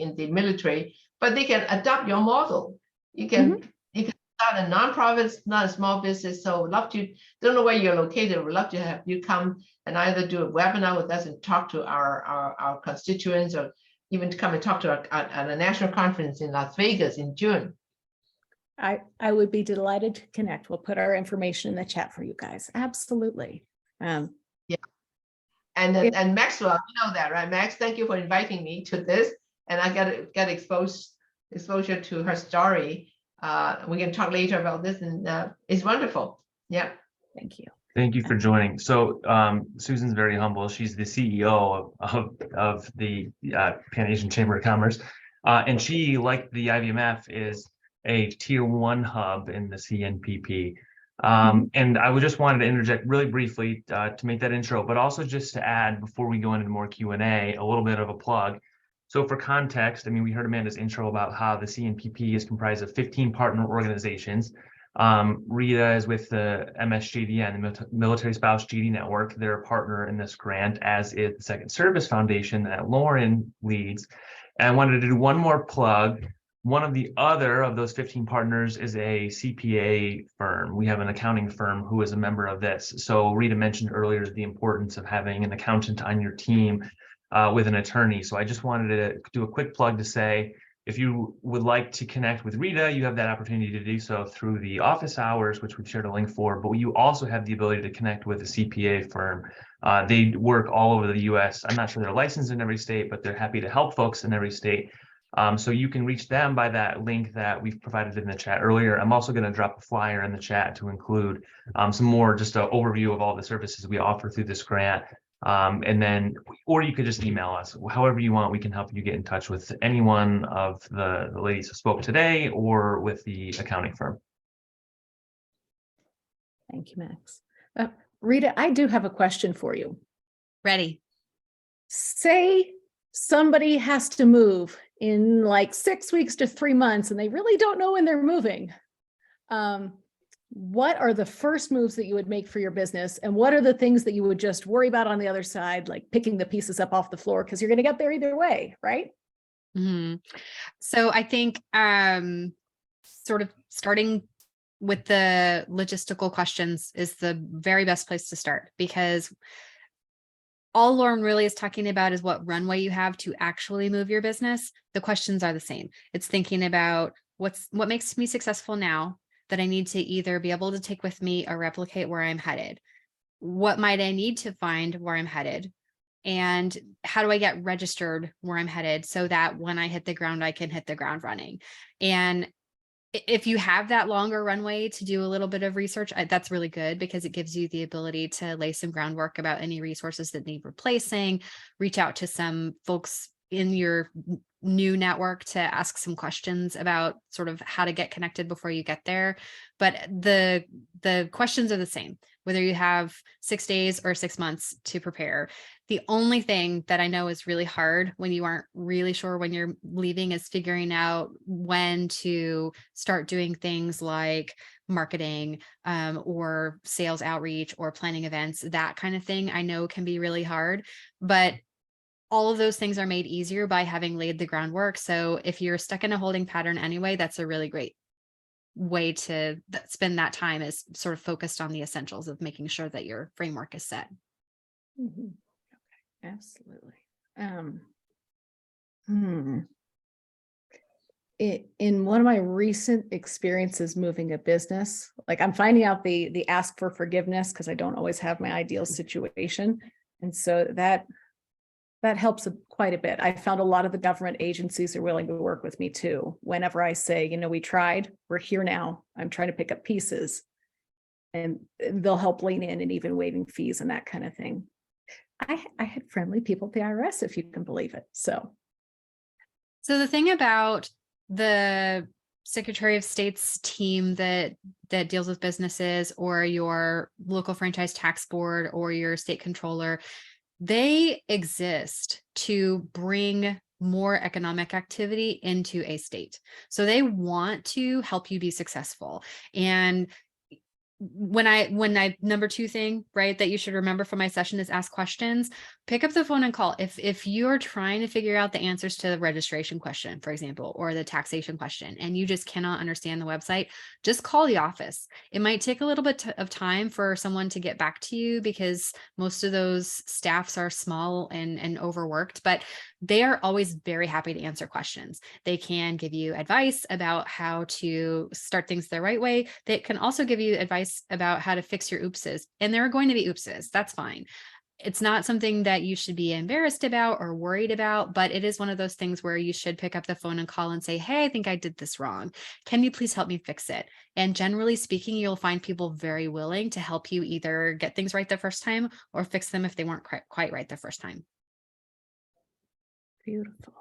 in the military, but they can adopt your model. You can start a nonprofit, not a small business. So love to, don't know where you're located. We'd love to have you come and either do a webinar with us and talk to our constituents, or even to come and talk to at a national conference in Las Vegas in June. I would be delighted to connect. We'll put our information in the chat for you guys. Absolutely. Yeah. And Maxwell, you know that, right? Max, thank you for inviting me to this. And I got exposure to her story. We can talk later about this, and it's wonderful. Yeah. Thank you. Thank you for joining. So Susan's very humble. She's the CEO of the Pan Asian Chamber of Commerce. And she, like the IVMF, is a tier 1 hub in the CNPP. And I would just wanted to interject really briefly to make that intro, but also just to add, before we go into more Q&A, a little bit of a plug. So for context, I mean, we heard Amanda's intro about how the CNPP is comprised of 15 partner organizations. Reda is with the MSJDN, the Military Spouse GD Network. They're a partner in this grant, as is the Second Service Foundation that Lauren leads. And I wanted to do one more plug. One of the other of those 15 partners is a CPA firm. We have an accounting firm who is a member of this. So Reda mentioned earlier the importance of having an accountant on your team with an attorney. So I just wanted to do a quick plug to say, if you would like to connect with Reda, you have that opportunity to do so through the office hours, which we've shared a link for, but you also have the ability to connect with a CPA firm. They work all over the US. I'm not sure they're licensed in every state, but they're happy to help folks in every state. So you can reach them by that link that we've provided in the chat earlier. I'm also going to drop a flyer in the chat to include some more, just an overview of all the services we offer through this grant. And then, or you could just email us. However you want, we can help you get in touch with any one of the ladies who spoke today, or with the accounting firm. Thank you, Max. Reda, I do have a question for you. Ready. Say somebody has to move in like 6 weeks to 3 months, and they really don't know when they're moving. What are the first moves that you would make for your business? And what are the things that you would just worry about on the other side, like picking the pieces up off the floor, because you're going to get there either way, right? So I think sort of starting with the logistical questions is the very best place to start, because all Lauren really is talking about is what runway you have to actually move your business. The questions are the same. It's thinking about what makes me successful now that I need to either be able to take with me or replicate where I'm headed. What might I need to find where I'm headed? And how do I get registered where I'm headed so that when I hit the ground, I can hit the ground running? And if you have that longer runway to do a little bit of research, that's really good, because it gives you the ability to lay some groundwork about any resources that need replacing, reach out to some folks in your new network to ask some questions about sort of how to get connected before you get there. But the questions are the same, whether you have 6 days or 6 months to prepare. The only thing that I know is really hard when you aren't really sure when you're leaving is figuring out when to start doing things like marketing or sales outreach or planning events. That kind of thing I know can be really hard, but all of those things are made easier by having laid the groundwork. So if you're stuck in a holding pattern anyway, that's a really great way to spend that time, is sort of focused on the essentials of making sure that your framework is set. Okay, absolutely. In one of my recent experiences moving a business, like I'm finding out the ask for forgiveness, because I don't always have my ideal situation. And so that helps quite a bit. I found a lot of the government agencies are willing to work with me too. Whenever I say, you know, we tried, we're here now, I'm trying to pick up pieces, and they'll help lean in and even waiving fees and that kind of thing. I had friendly people at the IRS, if you can believe it. So So the thing about the Secretary of State's team that deals with businesses, or your local franchise tax board, or your state controller, they exist to bring more economic activity into a state. So they want to help you be successful. And when I number two thing, right, that you should remember from my session is ask questions. Pick up the phone and call. If you're trying to figure out the answers to the registration question, for example, or the taxation question, and you just cannot understand the website, just call the office. It might take a little bit of time for someone to get back to you because most of those staffs are small and overworked, but they are always very happy to answer questions. They can give you advice about how to start things the right way. They can also give you advice about how to fix your oopses. And there are going to be oopses. That's fine. It's not something that you should be embarrassed about or worried about, but it is one of those things where you should pick up the phone and call and say, hey, I think I did this wrong. Can you please help me fix it? And generally speaking, you'll find people very willing to help you either get things right the first time or fix them if they weren't quite right the first time. beautiful.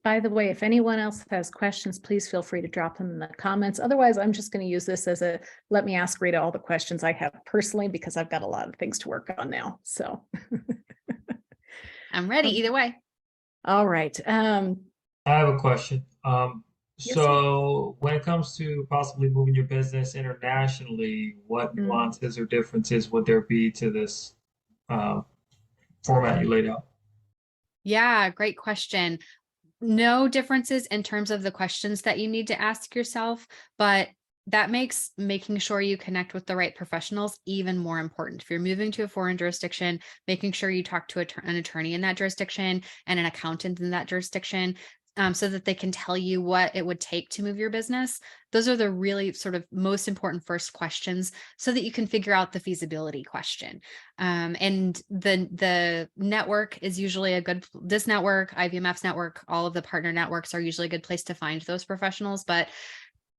By the way, if anyone else has questions, please feel free to drop them in the comments. Otherwise, I'm just going to use this as a let me ask Rita all the questions I have personally, because I've got a lot of things to work on now. So I'm ready either way. all right. I have a question. Yes, So when it comes to possibly moving your business internationally, what Mhm. nuances or differences would there be to this format you laid out? Yeah, great question. No differences in terms of the questions that you need to ask yourself, but that makes making sure you connect with the right professionals even more important. If you're moving to a foreign jurisdiction, making sure you talk to an attorney in that jurisdiction and an accountant in that jurisdiction, so that they can tell you what it would take to move your business. Those are the really sort of most important first questions so that you can figure out the feasibility question. And the network is usually this network, IVMF's network, all of the partner networks are usually a good place to find those professionals. But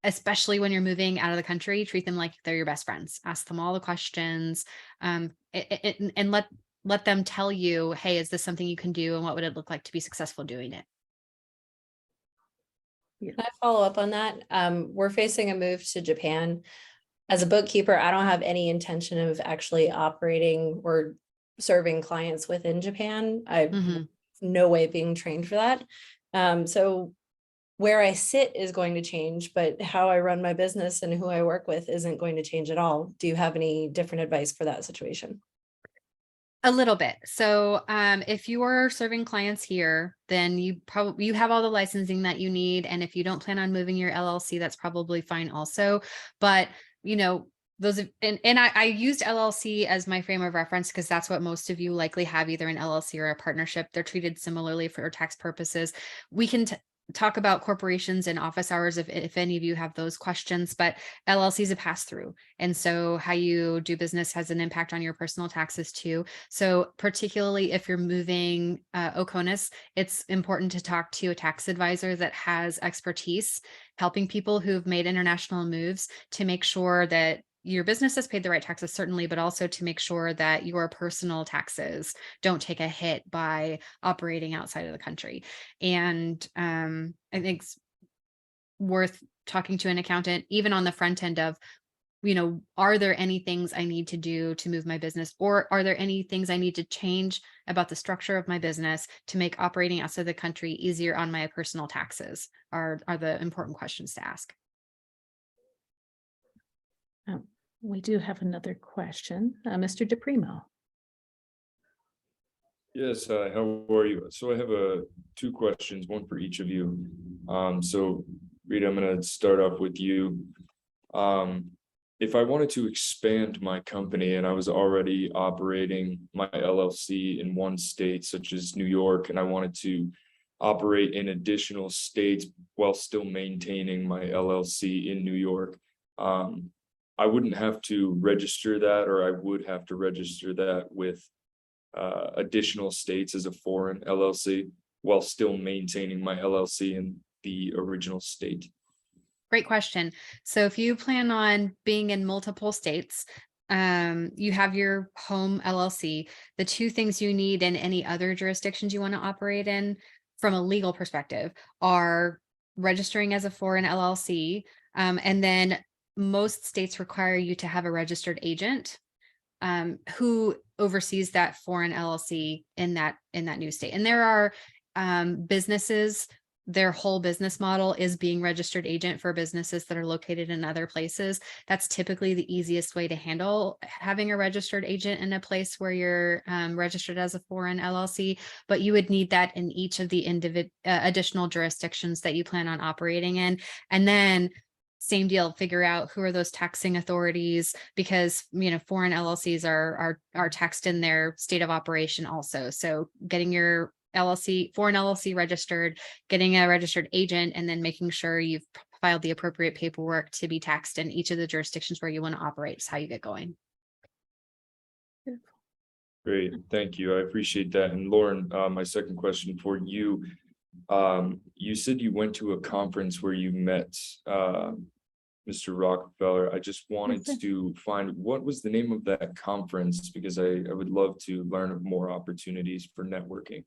especially when you're moving out of the country, treat them like they're your best friends. Ask them all the questions, and let them tell you, hey, is this something you can do? And what would it look like to be successful doing it? Can I follow up on that? We're facing a move to Japan. As a bookkeeper, I don't have any intention of actually operating or serving clients within Japan. I have no way of being trained for that. So where I sit is going to change, but how I run my business and who I work with isn't going to change at all. Do you have any different advice for that situation? A little bit. So if you are serving clients here, then you have all the licensing that you need. And if you don't plan on moving your LLC, that's probably fine also. But I used LLC as my frame of reference because that's what most of you likely have, either an LLC or a partnership. They're treated similarly for tax purposes. We can talk about corporations and office hours if any of you have those questions, but LLC is a pass through. And so how you do business has an impact on your personal taxes too. So particularly if you're moving OCONUS, it's important to talk to a tax advisor that has expertise helping people who've made international moves to make sure that your business has paid the right taxes, certainly, but also to make sure that your personal taxes don't take a hit by operating outside of the country. And I think it's worth talking to an accountant, even on the front end of, are there any things I need to do to move my business? Or are there any things I need to change about the structure of my business to make operating outside the country easier on my personal taxes are the important questions to ask. We do have another question, Mr. DePrimo. Yes, how are you? So I have two questions, one for each of you. So Rita, I'm going to start off with you. If I wanted to expand my company and I was already operating my LLC in one state, such as New York, and I wanted to operate in additional states while still maintaining my LLC in New York, I wouldn't have to register that, or I would have to register that with additional states as a foreign LLC while still maintaining my LLC in the original state. Great question. So if you plan on being in multiple states, You have your home LLC. The two things you need in any other jurisdictions you want to operate in from a legal perspective are registering as a foreign LLC. And then most states require you to have a registered agent who oversees that foreign LLC in that new state. And there are businesses, their whole business model is being registered agent for businesses that are located in other places. That's typically the easiest way to handle having a registered agent in a place where you're registered as a foreign LLC, but you would need that in each of the additional jurisdictions that you plan on operating in. And then same deal, figure out who are those taxing authorities, because foreign LLCs are taxed in their state of operation also. So getting your foreign LLC registered, getting a registered agent, and then making sure you've filed the appropriate paperwork to be taxed in each of the jurisdictions where you want to operate is how you get going. Great, thank you. I appreciate that. And Lauren, my second question for you. You said you went to a conference where you met Mr. Rockefeller. I just wanted to find what was the name of that conference, because I would love to learn of more opportunities for networking.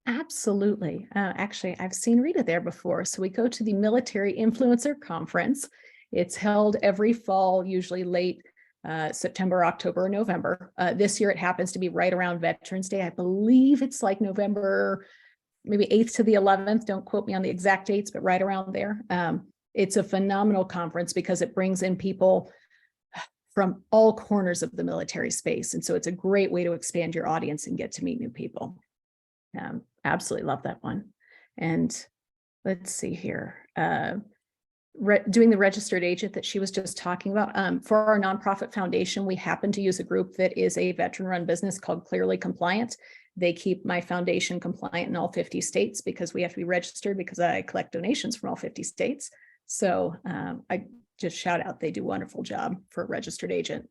Absolutely. Actually, I've seen Rita there before. So we go to the Military Influencer Conference. It's held every fall, usually late September, October, or November. This year it happens to be right around Veterans Day. I believe it's like November, maybe 8th to the 11th. Don't quote me on the exact dates, but right around there. It's a phenomenal conference because it brings in people from all corners of the military space. And so it's a great way to expand your audience and get to meet new people. Absolutely love that one. And let's see here. Doing the registered agent that she was just talking about. For our nonprofit foundation, we happen to use a group that is a veteran-run business called Clearly Compliant. They keep my foundation compliant in all 50 states because we have to be registered, because I collect donations from all 50 states. So I just shout out, they do a wonderful job for a registered agent.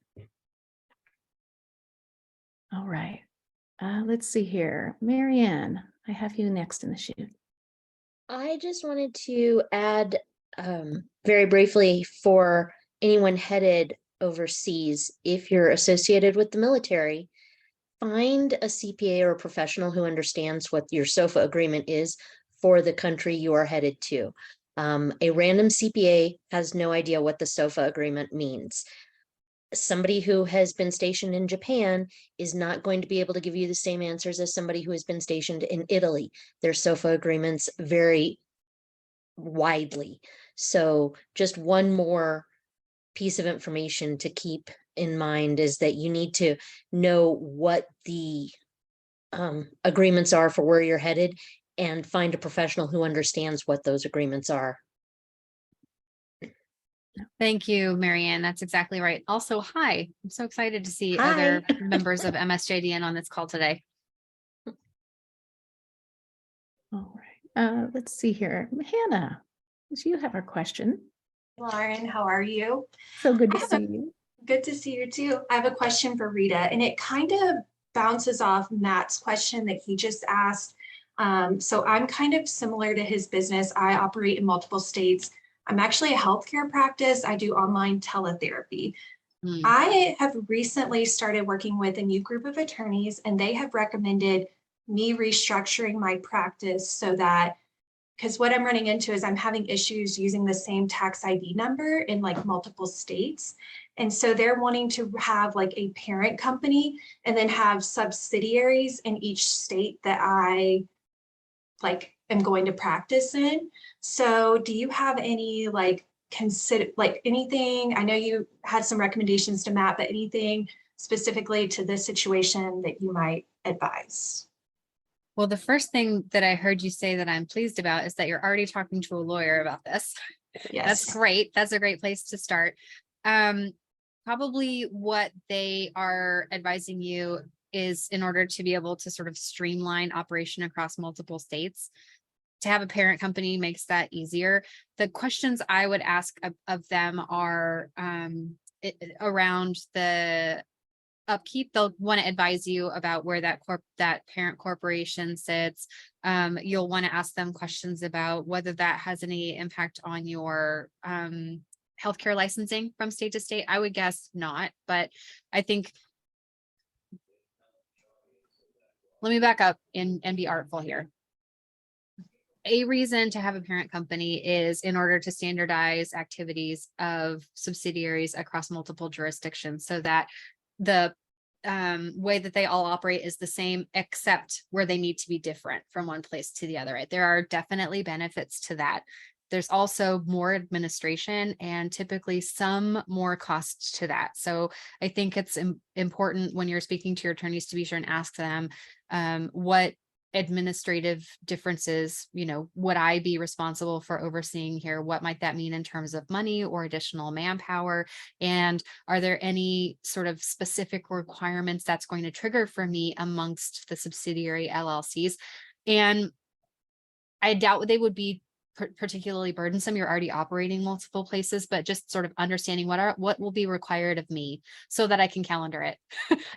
All right. Let's see here. Marianne, I have you next in the chute. I just wanted to add very briefly for anyone headed overseas, if you're associated with the military, find a CPA or a professional who understands what your SOFA agreement is for the country you are headed to. A random CPA has no idea what the SOFA agreement means. Somebody who has been stationed in Japan is not going to be able to give you the same answers as somebody who has been stationed in Italy. Their SOFA agreements vary widely. So just one more piece of information to keep in mind is that you need to know what the agreements are for where you're headed, and find a professional who understands what those agreements are. Thank you, Marianne. That's exactly right. Also, hi. I'm so excited to see Hi. other members of MSJDN on this call today. All right. Let's see here. Hannah, do you have a question? Lauren, how are you? So good to see you. Good to see you too. I have a question for Rita, and it kind of bounces off Matt's question that he just asked. So I'm kind of similar to his business. I operate in multiple states. I'm actually a healthcare practice. I do online teletherapy. I have recently started working with a new group of attorneys, and they have recommended me restructuring my practice so that, because what I'm running into is I'm having issues using the same tax ID number in like multiple states. And so they're wanting to have like a parent company and then have subsidiaries in each state that I am going to practice in. So do you have any anything? I know you had some recommendations to Matt, but anything specifically to this situation that you might advise? Well, the first thing that I heard you say that I'm pleased about is that you're already talking to a lawyer about this. Yes. That's great. That's a great place to start. Probably what they are advising you is, in order to be able to sort of streamline operation across multiple states, to have a parent company makes that easier. The questions I would ask of them are around the upkeep. They'll want to advise you about where that parent corporation sits. You'll want to ask them questions about whether that has any impact on your healthcare licensing from state to state? I would guess not, but I think, let me back up and be artful here. A reason to have a parent company is in order to standardize activities of subsidiaries across multiple jurisdictions so that the way that they all operate is the same, except where they need to be different from one place to the other. Right? There are definitely benefits to that. There's also more administration and typically some more costs to that. So I think it's important when you're speaking to your attorneys to be sure and ask them what administrative differences, would I be responsible for overseeing here? What might that mean in terms of money or additional manpower? And are there any sort of specific requirements that's going to trigger for me amongst the subsidiary LLCs? And I doubt they would be particularly burdensome. You're already operating multiple places, but just sort of understanding what will be required of me so that I can calendar it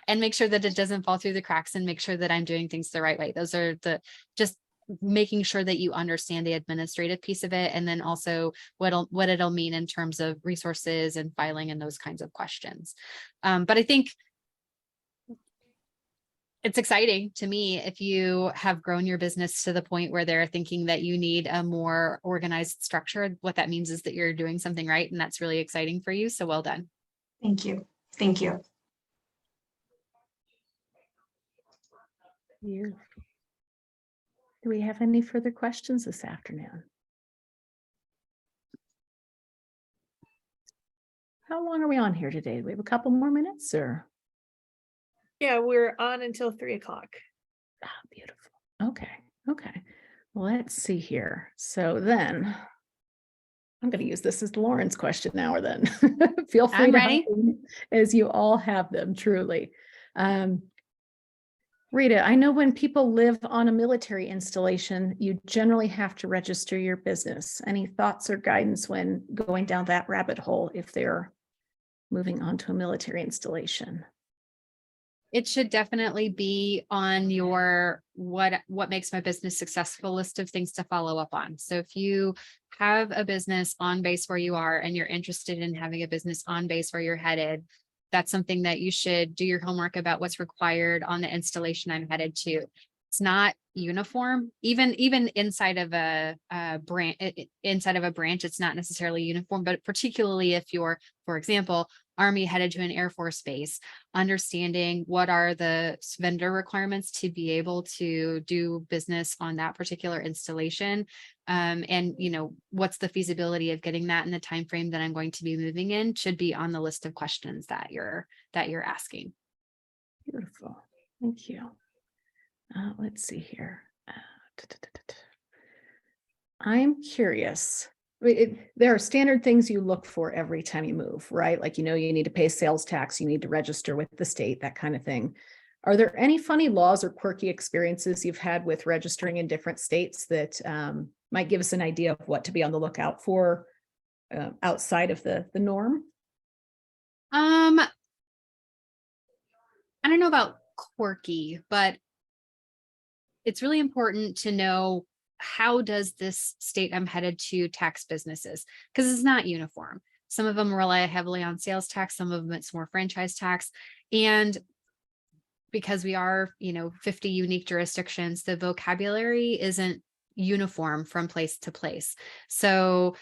and make sure that it doesn't fall through the cracks and make sure that I'm doing things the right way. Those are just making sure that you understand the administrative piece of it, and then also what it'll mean in terms of resources and filing and those kinds of questions. But I think it's exciting to me if you have grown your business to the point where they're thinking that you need a more organized structure. What that means is that you're doing something right, and that's really exciting for you. So well done. Thank you. Thank you. Do we have any further questions this afternoon? How long are we on here today? Do we have a couple more minutes or? Yeah, we're on until 3 o'clock. Ah, beautiful. Okay. Let's see here. So then I'm going to use this as Lauren's question hour then. Feel free I'm to ready. hop in as you all have them, truly. Rita, I know when people live on a military installation, you generally have to register your business. Any thoughts or guidance when going down that rabbit hole if they're moving on to a military installation? It should definitely be on your what makes my business successful list of things to follow up on. So if you have a business on base where you are and you're interested in having a business on base where you're headed, that's something that you should do your homework about what's required on the installation I'm headed to. It's not uniform, even inside of a branch. Inside of a branch, it's not necessarily uniform, but particularly if you're, for example, Army headed to an Air Force base, understanding what are the vendor requirements to be able to do business on that particular installation, and what's the feasibility of getting that in the time frame that I'm going to be moving in should be on the list of questions that you're asking. Beautiful, thank you. Let's see here. I'm curious. There are standard things you look for every time you move, right? Like, you need to pay sales tax, you need to register with the state, that kind of thing. Are there any funny laws or quirky experiences you've had with registering in different states that might give us an idea of what to be on the lookout for outside of the norm? I don't know about quirky, but it's really important to know, how does this state I'm headed to tax businesses? Because it's not uniform. Some of them rely heavily on sales tax, some of them it's more franchise tax. And because we are, 50 unique jurisdictions, the vocabulary isn't uniform from place to place. So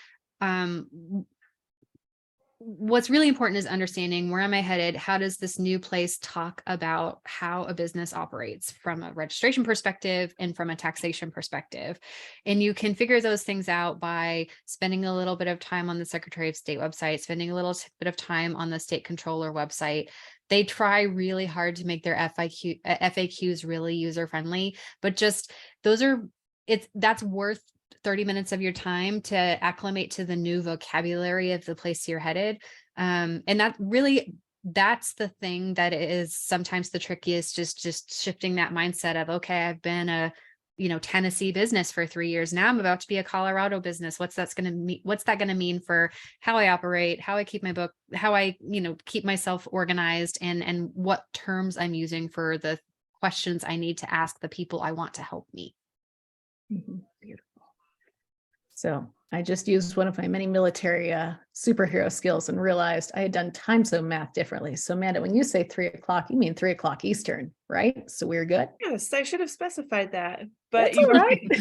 what's really important is understanding, where am I headed? How does this new place talk about how a business operates from a registration perspective and from a taxation perspective? And you can figure those things out by spending a little bit of time on the Secretary of State website, spending a little bit of time on the State Controller website. They try really hard to make their FAQs really user-friendly, but just that's worth 30 minutes of your time to acclimate to the new vocabulary of the place you're headed. And that's the thing that is sometimes the trickiest, just shifting that mindset of, okay, I've been a, Tennessee business for 3 years. Now I'm about to be a Colorado business. What's that going to mean for how I operate, how I keep my book, how I, keep myself organized, and what terms I'm using for the questions I need to ask the people I want to help me. Mm-hmm. Beautiful. So I just used one of my many military superhero skills and realized I had done time zone math differently. So Amanda, when you say 3 o'clock, you mean 3 o'clock Eastern, right? So we're good. Yes, I should have specified that, but That's all right.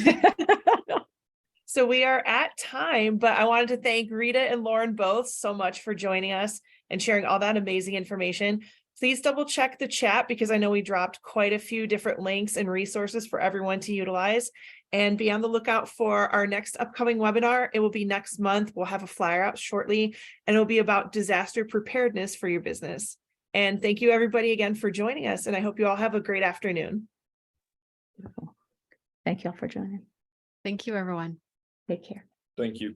So we are at time, but I wanted to thank Rita and Lauren both so much for joining us and sharing all that amazing information. Please double check the chat because I know we dropped quite a few different links and resources for everyone to utilize. And be on the lookout for our next upcoming webinar. It will be next month. We'll have a flyer out shortly, and it'll be about disaster preparedness for your business. And thank you everybody again for joining us. And I hope you all have a great afternoon. Thank you all for joining. Thank you, everyone. Take care. Thank you.